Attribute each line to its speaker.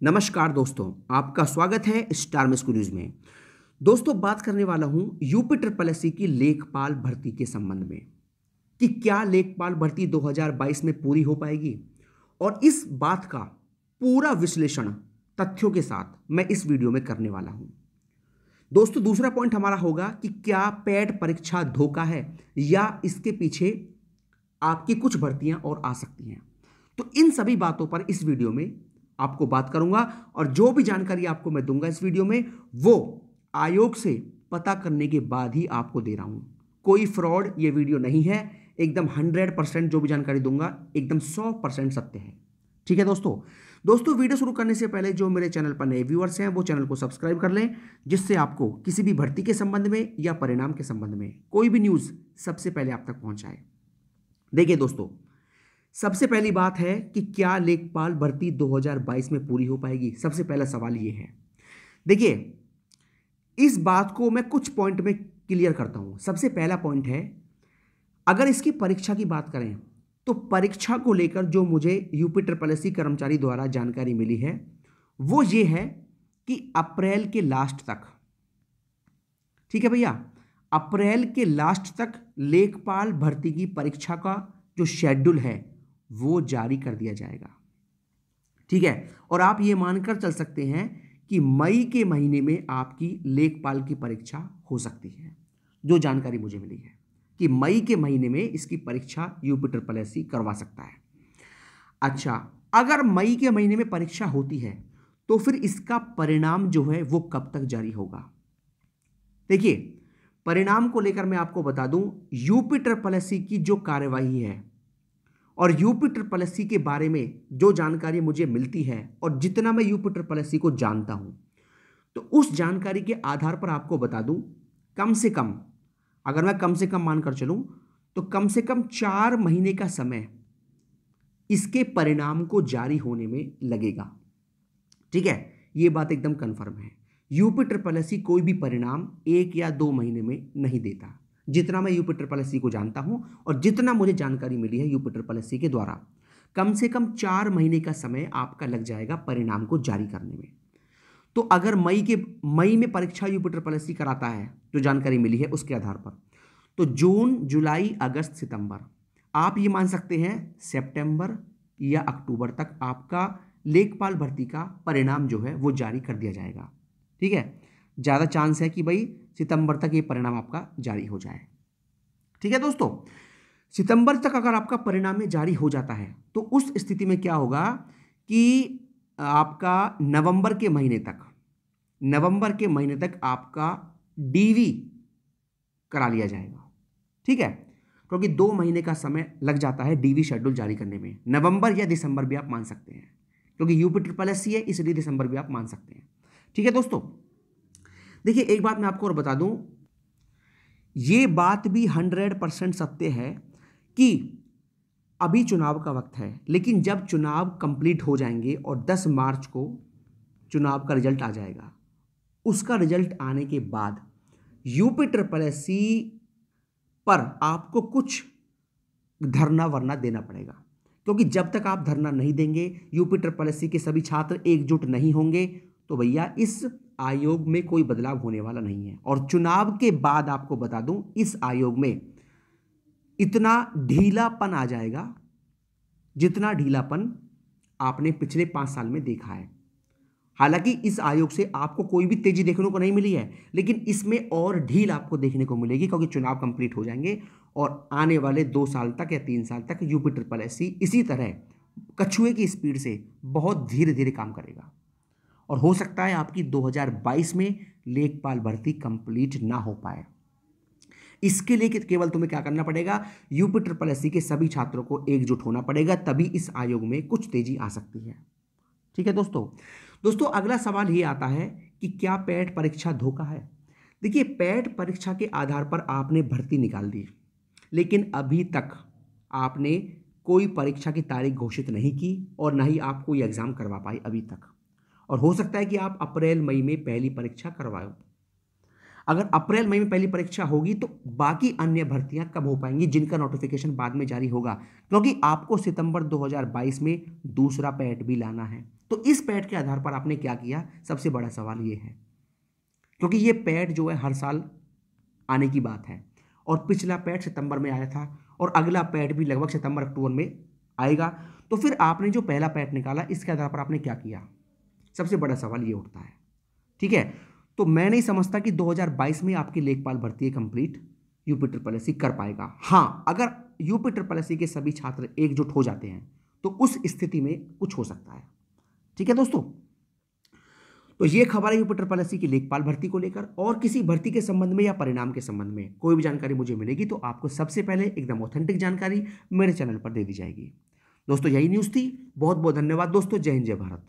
Speaker 1: नमस्कार दोस्तों, आपका स्वागत है स्टार में स्कूल न्यूज में। दोस्तों, बात करने वाला हूं यूपी ट्रिपल एससी की लेखपाल भर्ती के संबंध में कि क्या लेखपाल भर्ती 2022 में पूरी हो पाएगी, और इस बात का पूरा विश्लेषण तथ्यों के साथ मैं इस वीडियो में करने वाला हूं। दोस्तों, दूसरा पॉइंट हमारा होगा कि क्या पैट परीक्षा धोखा है या इसके पीछे आपकी कुछ भर्तियां और आ सकती हैं। तो इन सभी बातों पर इस वीडियो में आपको बात करूंगा, और जो भी जानकारी आपको मैं दूंगा इस वीडियो में वो आयोग से पता करने के बाद ही आपको दे रहा हूं। कोई फ्रॉड ये वीडियो नहीं है, एकदम 100% जो भी जानकारी दूंगा एकदम 100% सत्य है। ठीक है दोस्तों, वीडियो शुरू करने से पहले जो मेरे चैनल पर नए व्यूअर्स हैं वो चैनल को सब्सक्राइब कर लें, जिससे आपको किसी भी भर्ती के संबंध में या परिणाम के संबंध में कोई भी न्यूज़ सबसे पहले आप तक पहुंच जाए। देखिए दोस्तों, सबसे पहली बात है कि क्या लेखपाल भर्ती 2022 में पूरी हो पाएगी। सबसे पहला सवाल ये है। देखिए, इस बात को मैं कुछ पॉइंट में क्लियर करता हूं। सबसे पहला पॉइंट है, अगर इसकी परीक्षा की बात करें तो परीक्षा को लेकर जो मुझे यूपी ट्रिपल एससी कर्मचारी द्वारा जानकारी मिली है वो ये है कि अप्रैल के लास्ट तक, ठीक है भैया, अप्रैल के लास्ट तक लेखपाल भर्ती की परीक्षा का जो शेड्यूल है वो जारी कर दिया जाएगा। ठीक है, और आप ये मानकर चल सकते हैं कि मई के महीने में आपकी लेखपाल की परीक्षा हो सकती है। जो जानकारी मुझे मिली है कि मई के महीने में इसकी परीक्षा यूपी ट्रिपल एससी करवा सकता है। अच्छा, अगर मई के महीने में परीक्षा होती है तो फिर इसका परिणाम जो है वो कब तक जारी होगा। देखिए, परिणाम को लेकर मैं आपको बता दूं, यूपी ट्रिपल एससी की जो कार्यवाही है और यूपी ट्रिपल एससी के बारे में जो जानकारी मुझे मिलती है और जितना मैं यूपी ट्रिपल एससी को जानता हूं, तो उस जानकारी के आधार पर आपको बता दूं, कम से कम, अगर मैं कम से कम मानकर चलूं तो कम से कम 4 महीने का समय इसके परिणाम को जारी होने में लगेगा। ठीक है, यह बात एकदम कंफर्म है। यूपी ट्रिपल एससी कोई भी परिणाम 1 या 2 महीने में नहीं देता। जितना मैं यूपी ट्रिपल एससी को जानता हूं और जितना मुझे जानकारी मिली है यूपी ट्रिपल एससी के द्वारा, कम से कम 4 महीने का समय आपका लग जाएगा परिणाम को जारी करने में। तो अगर मई में परीक्षा यूपी ट्रिपल एससी कराता है, जो जानकारी मिली है उसके आधार पर, तो जून, जुलाई, अगस्त, सितंबर, आप ये मान सकते हैं सितंबर या अक्टूबर तक आपका लेखपाल भर्ती का परिणाम जो है वो जारी कर दिया जाएगा। ठीक है, ज़्यादा चांस है कि भाई सितंबर तक ये परिणाम आपका जारी हो जाए। ठीक है दोस्तों, सितंबर तक अगर आपका परिणाम में जारी हो जाता है तो उस स्थिति में क्या होगा कि आपका नवंबर के महीने तक आपका डीवी करा लिया जाएगा। ठीक है, क्योंकि 2 महीने का समय लग जाता है डीवी शेड्यूल जारी करने में। नवंबर या दिसंबर भी आप मान सकते हैं, क्योंकि यूपी ट्रिपल एससी है इसलिए दिसंबर भी आप मान सकते हैं। ठीक है दोस्तों, देखिए, एक बात मैं आपको और बता दूं, ये बात भी 100% सत्य है कि अभी चुनाव का वक्त है, लेकिन जब चुनाव कंप्लीट हो जाएंगे और 10 मार्च को चुनाव का रिजल्ट आ जाएगा, उसका रिजल्ट आने के बाद यूपी ट्रिपल एससी पर आपको कुछ धरना वरना देना पड़ेगा, क्योंकि जब तक आप धरना नहीं देंगे, यूपी ट्रिपल एससी के सभी छात्र एकजुट नहीं होंगे, तो भैया इस आयोग में कोई बदलाव होने वाला नहीं है। और चुनाव के बाद आपको बता दूं, इस आयोग में इतना ढीलापन आ जाएगा जितना ढीलापन आपने पिछले 5 साल में देखा है। हालांकि इस आयोग से आपको कोई भी तेजी देखने को नहीं मिली है, लेकिन इसमें और ढील आपको देखने को मिलेगी, क्योंकि चुनाव कंप्लीट हो जाएंगे और आने वाले 2 साल तक या 3 साल तक यूपी ट्रिपल एससी इसी तरह कछुए की स्पीड से बहुत धीरे धीरे काम करेगा। और हो सकता है आपकी 2022 में लेखपाल भर्ती कंप्लीट ना हो पाए। इसके लिए केवल तुम्हें क्या करना पड़ेगा, यूपी ट्रिपल एससी के सभी छात्रों को एकजुट होना पड़ेगा, तभी इस आयोग में कुछ तेजी आ सकती है। ठीक है दोस्तों, अगला सवाल ये आता है कि क्या पैट परीक्षा धोखा है। देखिए, पैट परीक्षा के आधार पर आपने भर्ती निकाल दी, लेकिन अभी तक आपने कोई परीक्षा की तारीख घोषित नहीं की और ना ही आप कोई एग्जाम करवा पाए अभी तक। और हो सकता है कि आप अप्रैल मई में पहली परीक्षा करवाओ। अगर अप्रैल मई में पहली परीक्षा होगी तो बाकी अन्य भर्तियां कब हो पाएंगी जिनका नोटिफिकेशन बाद में जारी होगा, क्योंकि आपको सितंबर 2022 में दूसरा पैट भी लाना है। तो इस पैट के आधार पर आपने क्या किया, सबसे बड़ा सवाल ये है, क्योंकि ये पैट जो है हर साल आने की बात है और पिछला पैट सितंबर में आया था और अगला पैट भी लगभग सितंबर अक्टूबर में आएगा। तो फिर आपने जो पहला पैट निकाला इसके आधार पर आपने क्या किया, सबसे बड़ा सवाल ये उठता है। ठीक है, तो मैं नहीं समझता कि 2022 में आपकी लेखपाल भर्ती कंप्लीट यूपी ट्रिपल एससी कर पाएगा। हाँ, अगर यूपी ट्रिपल एससी के सभी छात्र एकजुट हो जाते हैं तो उस स्थिति में कुछ हो सकता है। ठीक है दोस्तों, तो ये खबर है यूपी ट्रिपल एससी की लेखपाल भर्ती को लेकर। और किसी भर्ती के संबंध में या परिणाम के संबंध में कोई भी जानकारी मुझे मिलेगी तो आपको सबसे पहले एकदम ऑथेंटिक जानकारी मेरे चैनल पर दे दी जाएगी। दोस्तों यही न्यूज़ थी, बहुत बहुत धन्यवाद दोस्तों, जय हिंद जय भारत।